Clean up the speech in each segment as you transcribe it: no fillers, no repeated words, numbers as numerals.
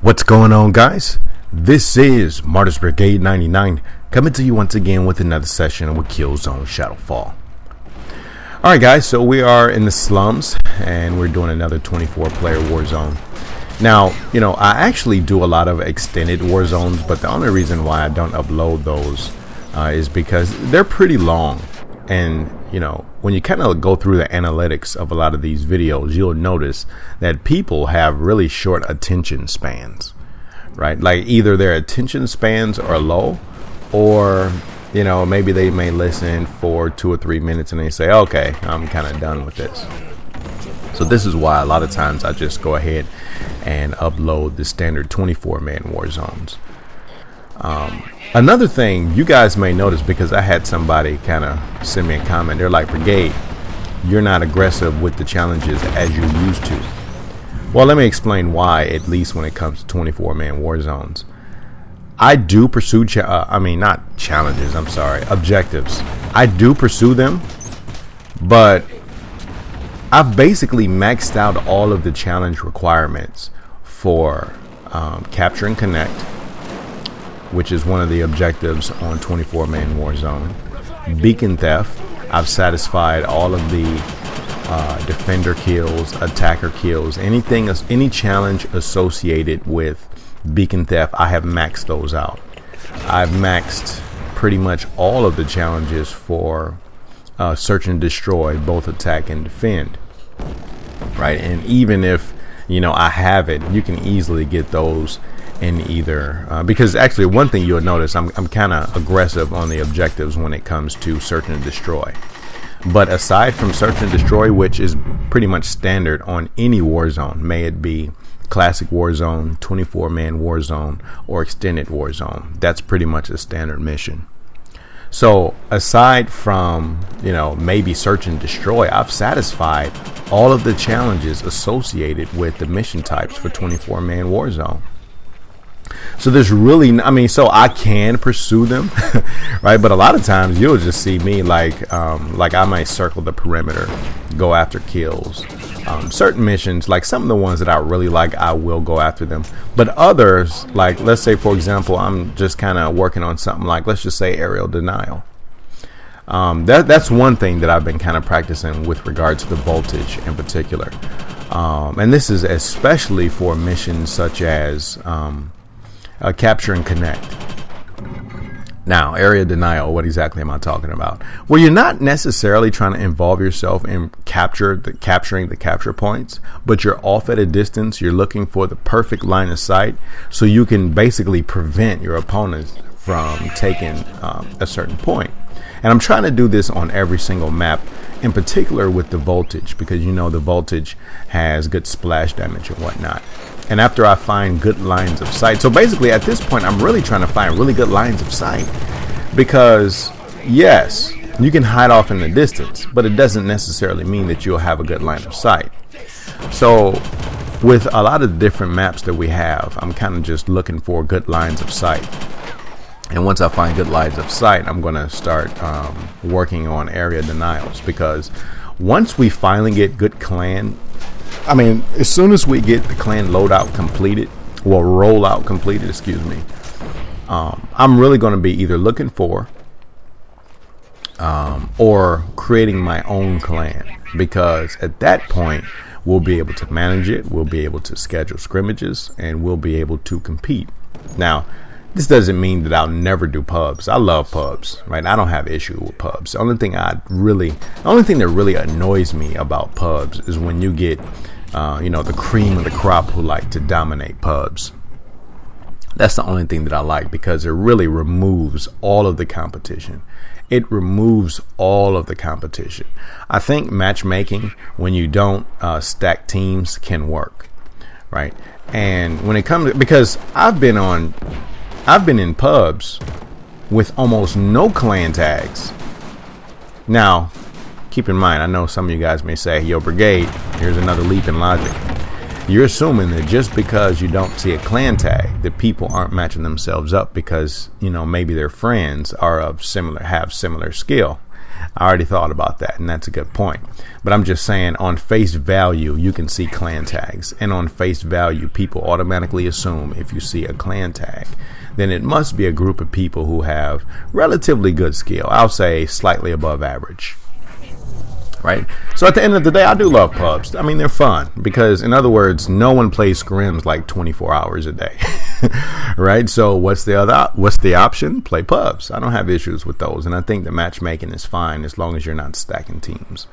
What's going on, guys? This is Martyrs Brigade 99 coming to you once again with another session with Killzone Shadow Fall. Alright guys, so we are in the slums and we're doing another 24-player Warzone. Now, I actually do a lot of extended Warzones, but the only reason why I don't upload those is because they're pretty long. And, when you kind of go through the analytics of a lot of these videos, you'll notice that people have really short attention spans, right? Like either their attention spans are low or, maybe they may listen for 2 or 3 minutes and they say, okay, I'm kind of done with this. So this is why a lot of times I just go ahead and upload the standard 24-man war zones. Another thing you guys may notice, because I had somebody kind of send me a comment, they're like, Brigade, you're not aggressive with the challenges as you used to. Well, let me explain why, at least when it comes to 24-man war zones. I do pursue, not challenges, objectives. I do pursue them, but I've basically maxed out all of the challenge requirements for capture and connect, which is one of the objectives on 24-man Warzone. Beacon theft, I've satisfied all of the defender kills, attacker kills, any challenge associated with beacon theft, I have maxed those out. I've maxed pretty much all of the challenges for search and destroy, both attack and defend, right? And even if I have it, you can easily get those in either because actually one thing you'll notice, I'm kind of aggressive on the objectives when it comes to search and destroy. But aside from search and destroy, which is pretty much standard on any Warzone, may it be classic Warzone, 24-man Warzone, or extended Warzone, that's pretty much a standard mission. So aside from maybe search and destroy, I've satisfied all of the challenges associated with the mission types for 24-man Warzone. So there's really, so I can pursue them, right? But a lot of times you'll just see me like I might circle the perimeter, go after kills. Certain missions, like some of the ones that I really like, I will go after them. But others, like let's say for example, I'm just kind of working on something like, let's just say aerial denial. That's one thing that I've been kind of practicing with regards to the voltage in particular. And this is especially for missions such as capture and connect. Now, area denial, what exactly am I talking about? Well, you're not necessarily trying to involve yourself in capturing the capture points, but you're off at a distance. You're looking for the perfect line of sight so you can basically prevent your opponents from taking a certain point. And I'm trying to do this on every single map, in particular with the voltage, because the voltage has good splash damage and whatnot. And after I find good lines of sight, so basically at this point I'm really trying to find really good lines of sight, because yes, you can hide off in the distance, but it doesn't necessarily mean that you'll have a good line of sight. So with a lot of different maps that we have, I'm kind of just looking for good lines of sight. And once I find good lines of sight, I'm going to start working on area denials, because once we finally get good clan, as soon as we get the clan rollout completed, I'm really going to be either looking for or creating my own clan, because at that point we'll be able to manage it, we'll be able to schedule scrimmages, and we'll be able to compete. Now, this doesn't mean that I'll never do pubs. I love pubs, right? I don't have issue with pubs. The only thing that really annoys me about pubs is when you get, the cream of the crop who like to dominate pubs. That's the only thing that I like, because it really removes all of the competition. It removes all of the competition. I think matchmaking, when you don't stack teams, can work, right? And when it comes, because I've been in pubs with almost no clan tags. Now, keep in mind, I know some of you guys may say, yo, Brigade, here's another leap in logic. You're assuming that just because you don't see a clan tag, that people aren't matching themselves up because, maybe their friends are have similar skill. I already thought about that, and that's a good point. But I'm just saying, on face value, you can see clan tags. And on face value, people automatically assume if you see a clan tag, then it must be a group of people who have relatively good skill. I'll say slightly above average. Right? So at the end of the day, I do love pubs. I mean, they're fun because, in other words, no one plays scrims like 24 hours a day. Right? So what's the option? Play pubs. I don't have issues with those. And I think the matchmaking is fine as long as you're not stacking teams.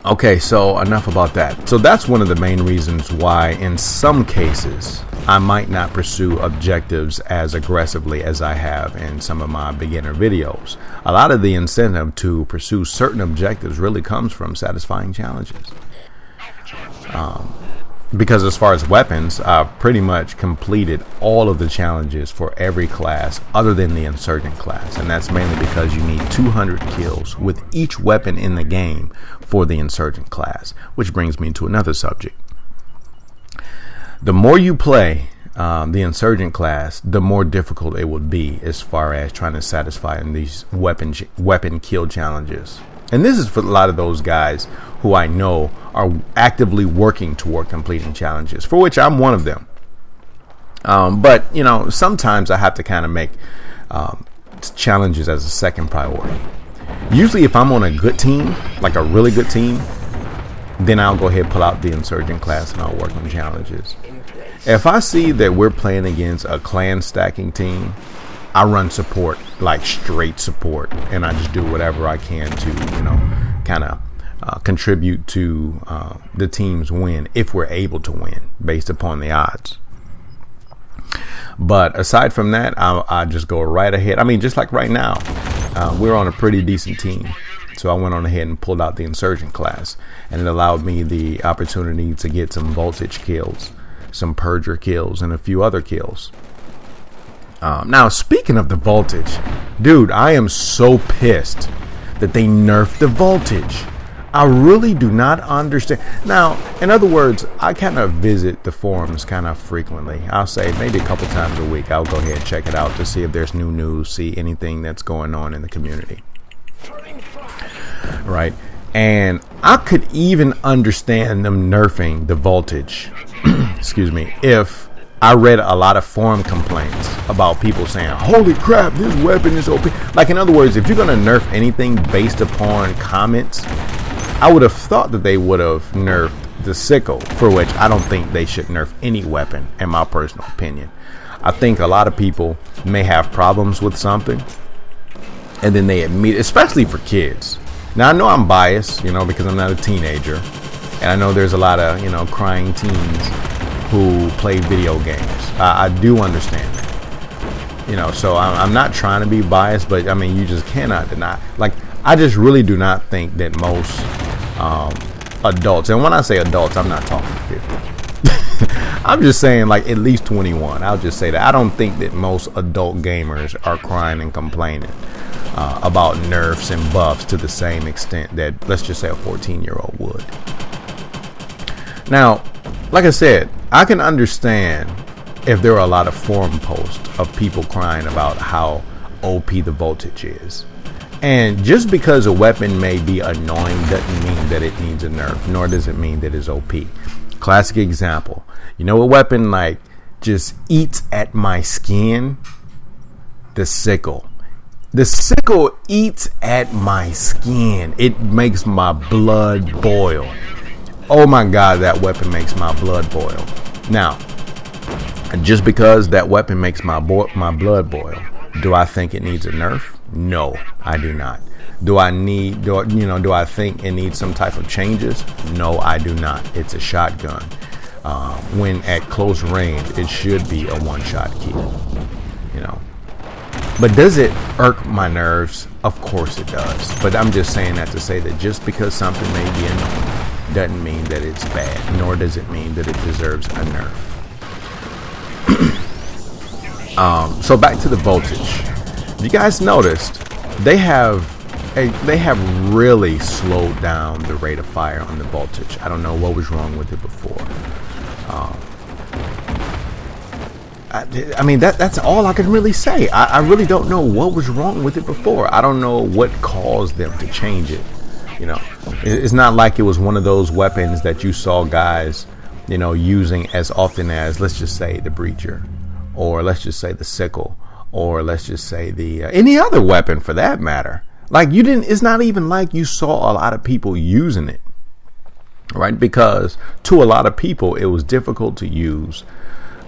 Okay, so enough about that. So that's one of the main reasons why in some cases I might not pursue objectives as aggressively as I have in some of my beginner videos. A lot of the incentive to pursue certain objectives really comes from satisfying challenges. Because as far as weapons, I've pretty much completed all of the challenges for every class other than the Insurgent class. And that's mainly because you need 200 kills with each weapon in the game for the Insurgent class. Which brings me to another subject. The more you play the Insurgent class, the more difficult it would be as far as trying to satisfy in these weapon kill challenges. And this is for a lot of those guys who I know are actively working toward completing challenges, for which I'm one of them. But, you know, sometimes I have to kind of make challenges as a second priority. Usually if I'm on a good team, like a really good team, then I'll go ahead and pull out the Insurgent class and I'll work on challenges. If I see that we're playing against a clan stacking team, I run support, like straight support, and I just do whatever I can to, you know, kind of contribute to the team's win if we're able to win based upon the odds. But aside from that, I just go right ahead. I mean, just like right now, we're on a pretty decent team. So I went on ahead and pulled out the Insurgent class, and it allowed me the opportunity to get some voltage kills, some purger kills, and a few other kills. Now, speaking of the voltage, dude, I am so pissed that they nerfed the voltage. I really do not understand. Now, in other words, I kind of visit the forums kind of frequently. I'll say maybe a couple times a week. I'll go ahead and check it out to see if there's new news, see anything that's going on in the community. Right? And I could even understand them nerfing the voltage, excuse me, if I read a lot of forum complaints about people saying, holy crap, this weapon is OP. Like, in other words, if you're going to nerf anything based upon comments, I would have thought that they would have nerfed the sickle, for which I don't think they should nerf any weapon, in my personal opinion. I think a lot of people may have problems with something, and then they admit, especially for kids. Now, I know I'm biased, you know, because I'm not a teenager, and I know there's a lot of, you know, crying teens who play video games. I do understand that, you know, so I'm not trying to be biased, but I mean, you just cannot deny. Like, I just really do not think that most adults, and when I say adults, I'm not talking 50. I'm just saying like at least 21. I'll just say that I don't think that most adult gamers are crying and complaining about nerfs and buffs to the same extent that, let's just say, a 14-year-old would. Now, like I said, I can understand if there are a lot of forum posts of people crying about how OP the voltage is. And just because a weapon may be annoying doesn't mean that it needs a nerf, nor does it mean that it's OP. Classic example. You know, a weapon like just eats at my skin? The sickle. The sickle eats at my skin. It makes my blood boil. Oh my God, that weapon makes my blood boil. Now, just because that weapon makes my blood boil, do I think it needs a nerf? No, I do not. Do I think it needs some type of changes? No, I do not. It's a shotgun. When at close range, it should be a one-shot kill. You know. But does it irk my nerves? Of course it does. But I'm just saying that to say that just because something may be annoying doesn't mean that it's bad, nor does it mean that it deserves a nerf. So back to the voltage. If you guys noticed, they have really slowed down the rate of fire on the voltage. I don't know what was wrong with it before. I mean, that's all I can really say. I really don't know what was wrong with it before. I don't know what caused them to change it. You know, it's not like it was one of those weapons that you saw guys, you know, using as often as, let's just say, the breacher, or let's just say the sickle, or let's just say the any other weapon for that matter. Like, you didn't, it's not even like you saw a lot of people using it, right? Because to a lot of people, it was difficult to use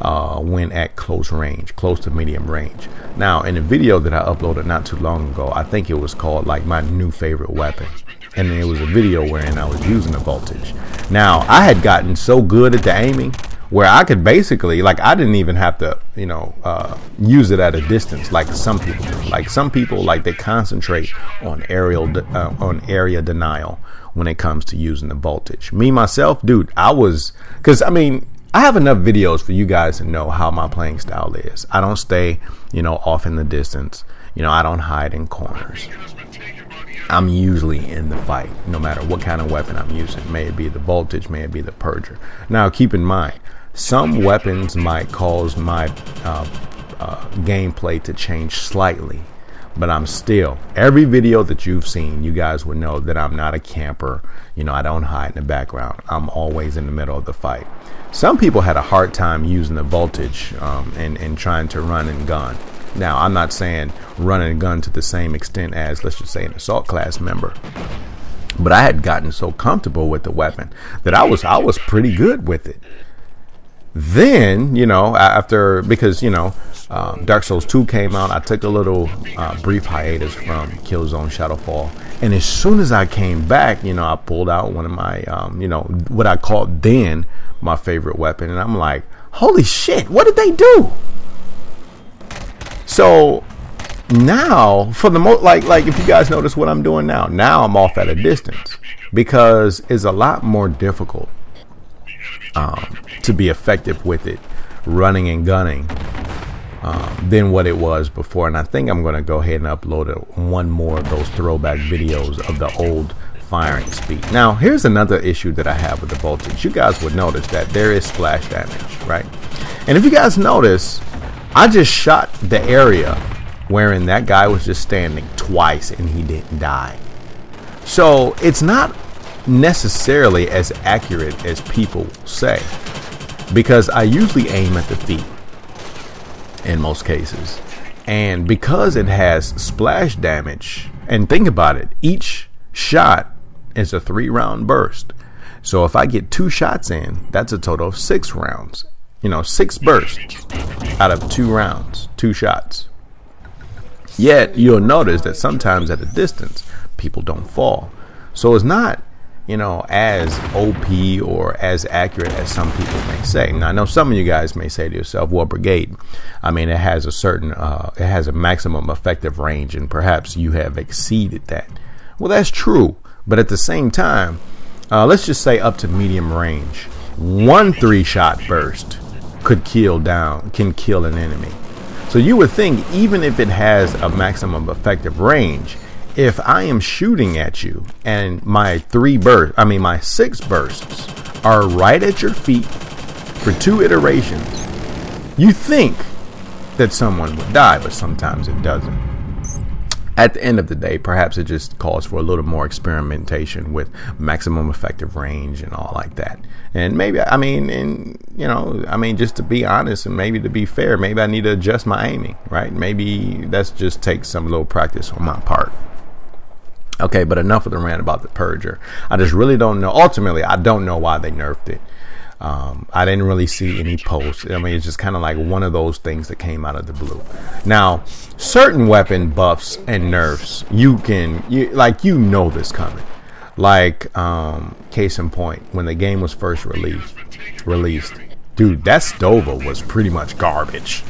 when at close range, close to medium range. Now, in a video that I uploaded not too long ago, I think it was called like my new favorite weapon. And it was a video wherein I was using the voltage. Now, I had gotten so good at the aiming where I could basically, like, I didn't even have to, you know, use it at a distance like some people do. Like, some people, like, they concentrate on area denial when it comes to using the voltage. Me, myself, dude, because, I mean, I have enough videos for you guys to know how my playing style is. I don't stay, you know, off in the distance. You know, I don't hide in corners. I'm usually in the fight, no matter what kind of weapon I'm using. May it be the voltage, may it be the purger. Now, keep in mind, some weapons might cause my gameplay to change slightly, but I'm still, every video that you've seen, you guys would know that I'm not a camper. You know, I don't hide in the background. I'm always in the middle of the fight. Some people had a hard time using the voltage and trying to run and gun. Now, I'm not saying run and gun to the same extent as, let's just say, an assault class member, but I had gotten so comfortable with the weapon that I was pretty good with it. Then, you know, because, you know, Dark Souls 2 came out, I took a little brief hiatus from Killzone Shadow Fall. And as soon as I came back, you know, I pulled out one of my, you know, what I called then my favorite weapon. And I'm like, holy shit, what did they do? So now, for the most, like if you guys notice what I'm doing now I'm off at a distance because it's a lot more difficult to be effective with it, running and gunning, than what it was before. And I think I'm going to go ahead and upload one more of those throwback videos of the old firing speed. Now, here's another issue that I have with the voltage. You guys would notice that there is splash damage, right? And if you guys notice, I just shot the area wherein that guy was just standing twice and he didn't die. So it's not necessarily as accurate as people say, because I usually aim at the feet in most cases. And because it has splash damage, and think about it, each shot is a 3-round burst. So if I get 2 shots in, that's a total of 6 rounds. You know, 6 bursts out of 2 rounds, 2 shots. Yet you'll notice that sometimes at a distance, people don't fall. So it's not, you know, as OP or as accurate as some people may say. Now, I know some of you guys may say to yourself, well, Brigade, I mean, it has a certain, it has a maximum effective range, and perhaps you have exceeded that. Well, that's true. But at the same time, let's just say up to medium range, 1 3-shot burst can kill an enemy. So you would think, even if it has a maximum effective range, if I am shooting at you and my 6 bursts are right at your feet for 2 iterations, you think that someone would die, but sometimes it doesn't. At the end of the day, perhaps it just calls for a little more experimentation with maximum effective range and all like that. And maybe, I mean, just to be honest and maybe to be fair, maybe I need to adjust my aiming, right? Maybe that's just take some little practice on my part. Okay, but enough of the rant about the Purger. I just really don't know. Ultimately, I don't know why they nerfed it. I didn't really see any posts. I mean, it's just kind of like one of those things that came out of the blue. Now, certain weapon buffs and nerfs, you know this coming. Like, case in point, when the game was first released, dude, that Stova was pretty much garbage.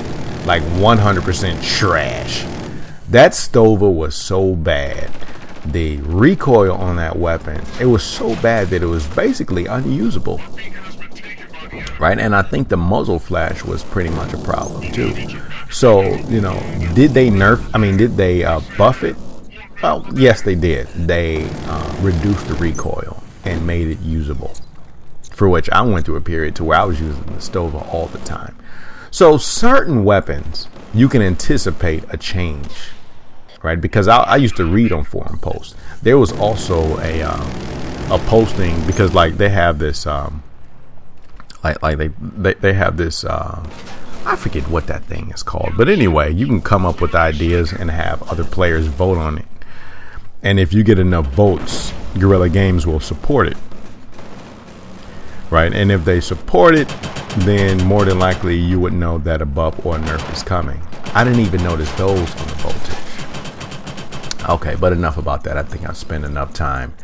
Like 100% trash. That Stova was so bad. The recoil on that weapon, it was so bad that it was basically unusable. Right, and I think the muzzle flash was pretty much a problem too. So, you know, did they buff it? Well, yes, they did. They reduced the recoil and made it usable, for which I went through a period to where I was using the Stova all the time. So certain weapons, you can anticipate a change, right? Because I used to read on forum posts. There was also a posting, because like they have this they have this I forget what that thing is called, but anyway, you can come up with ideas and have other players vote on it, and if you get enough votes, Guerrilla Games will support it, right? And if they support it, then more than likely you would know that a buff or a nerf is coming. I didn't even notice those on the voltage. Okay, but enough about that. I think I've spent enough time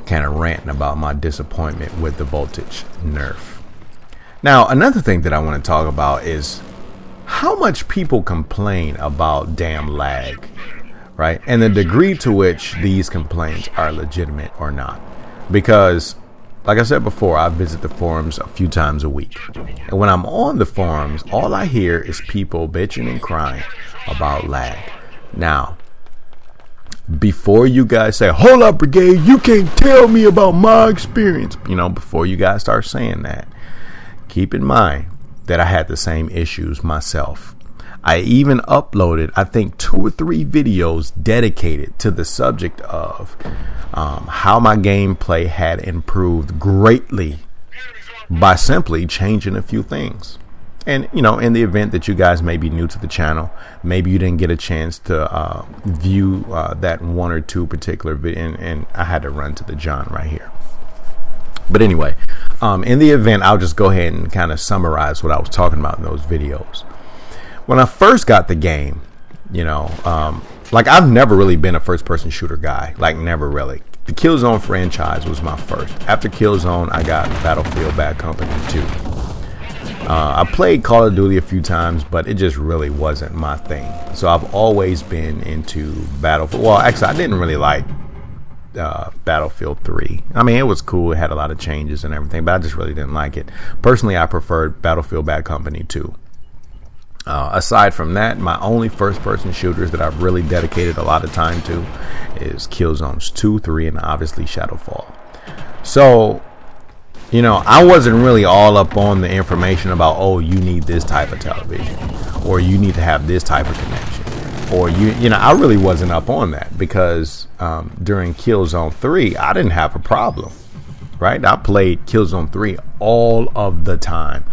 kind of ranting about my disappointment with the voltage nerf. Now, another thing that I want to talk about is how much people complain about damn lag, right? And the degree to which these complaints are legitimate or not. Because, like I said before, I visit the forums a few times a week. And when I'm on the forums, all I hear is people bitching and crying about lag. Now, before you guys say, hold up, brigade, you can't tell me about my experience. Before you guys start saying that, keep in mind that I had the same issues myself. I even uploaded, I think, 2 or 3 videos dedicated to the subject of how my gameplay had improved greatly by simply changing a few things. And, in the event that you guys may be new to the channel, maybe you didn't get a chance to view that 1 or 2 particular video, and I had to run to the John right here. But anyway, in the event, I'll just go ahead and kind of summarize what I was talking about in those videos. When I first got the game, like I've never really been a first-person shooter guy, like never really. The Killzone franchise was my first. After Killzone, I got Battlefield Bad Company 2. I played Call of Duty a few times, but it just really wasn't my thing. So I've always been into Battlefield. Well, actually, I didn't really like Battlefield 3. I mean, it was cool. It had a lot of changes and everything, but I just really didn't like it. Personally, I preferred Battlefield Bad Company 2. Aside from that, my only first-person shooters that I've really dedicated a lot of time to is Killzones 2, 3, and obviously Shadow Fall. So, I wasn't really all up on the information about, oh, you need this type of television, or you need to have this type of connection, or I really wasn't up on that, because during Killzone 3, I didn't have a problem, right? I played Killzone 3 all of the time.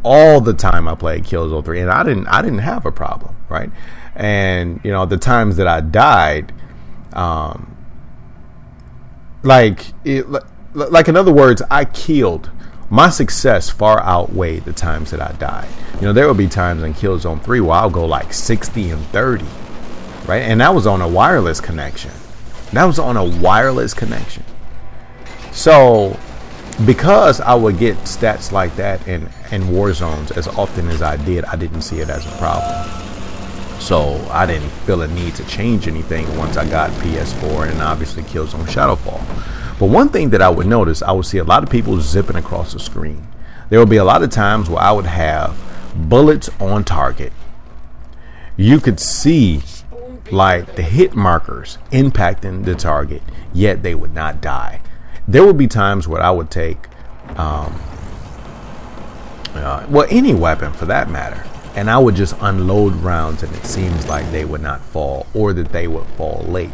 All the time I played Killzone 3, and I didn't have a problem, right? And the times that I died, like in other words, I killed. My success far outweighed the times that I died. There will be times in Killzone 3 where I'll go like 60 and 30, right? And that was on a wireless connection. So, because I would get stats like that in war zones as often as I did, I didn't see it as a problem. So I didn't feel a need to change anything once I got PS4 and obviously Killzone Shadow Fall. But one thing that I would notice, I would see a lot of people zipping across the screen. There would be a lot of times where I would have bullets on target. You could see like the hit markers impacting the target, yet they would not die. There would be times where I would take, any weapon for that matter, and I would just unload rounds, and it seems like they would not fall, or that they would fall late.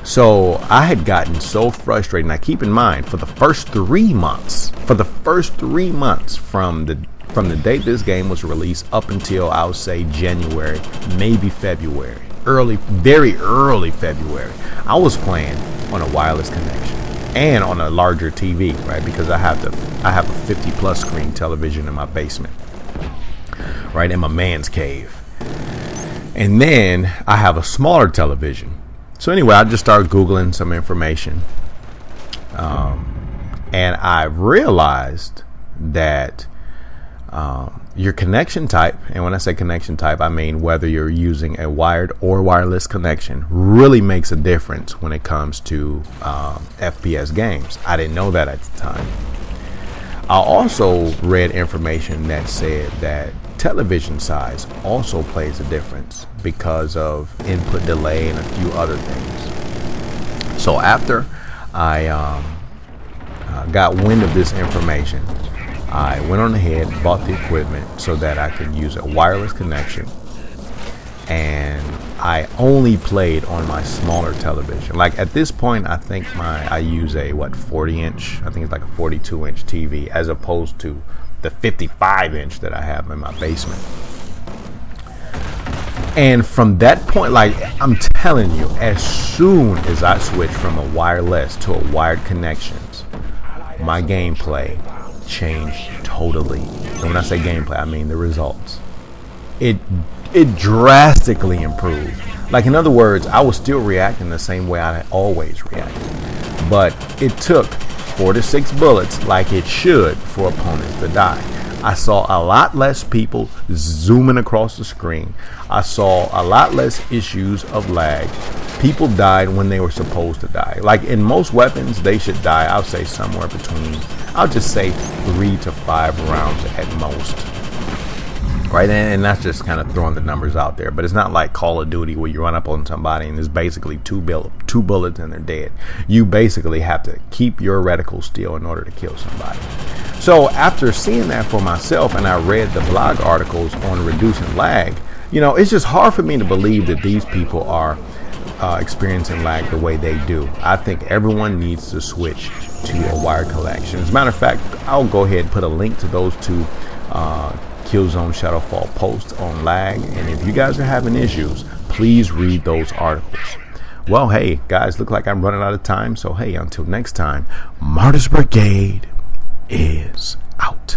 So I had gotten so frustrated. Now keep in mind, for the first 3 months, from the date this game was released up until I would say January, maybe February, very early February, I was playing on a wireless connection. And on a larger TV, right? Because I have a 50+ screen television in my basement, right, in my man's cave. And then I have a smaller television. So anyway, I just started Googling some information, and I realized that your connection type, and when I say connection type, I mean whether you're using a wired or wireless connection, really makes a difference when it comes to FPS games. I didn't know that at the time. I also read information that said that television size also plays a difference because of input delay and a few other things. So after I got wind of this information, I went on ahead, bought the equipment so that I could use a wireless connection, and I only played on my smaller television. Like at this point, I think I use a 40-inch, I think it's like a 42-inch TV, as opposed to the 55-inch that I have in my basement. And from that point, like I'm telling you, as soon as I switched from a wireless to a wired connections, my gameplay changed totally. And when I say gameplay, I mean the results. It drastically improved. Like in other words, I was still reacting the same way I always reacted, but it took 4 to 6 bullets, like it should, for opponents to die. I saw a lot less people zooming across the screen. I saw a lot less issues of lag. People died when they were supposed to die. Like in most weapons, they should die, I'll say somewhere between, I'll just say 3 to 5 rounds at most. Right, and that's just kind of throwing the numbers out there. But it's not like Call of Duty where you run up on somebody and there's basically two bullets and they're dead. You basically have to keep your reticle still in order to kill somebody. So after seeing that for myself, and I read the blog articles on reducing lag, you know, it's just hard for me to believe that these people are experiencing lag the way they do. I think everyone needs to switch to a wired connection. As a matter of fact, I'll go ahead and put a link to those two Killzone Shadow Fall posts on lag, and if you guys are having issues, please read those articles. Well, hey guys, look like I'm running out of time, so hey, until next time, Martyrs Brigade is out.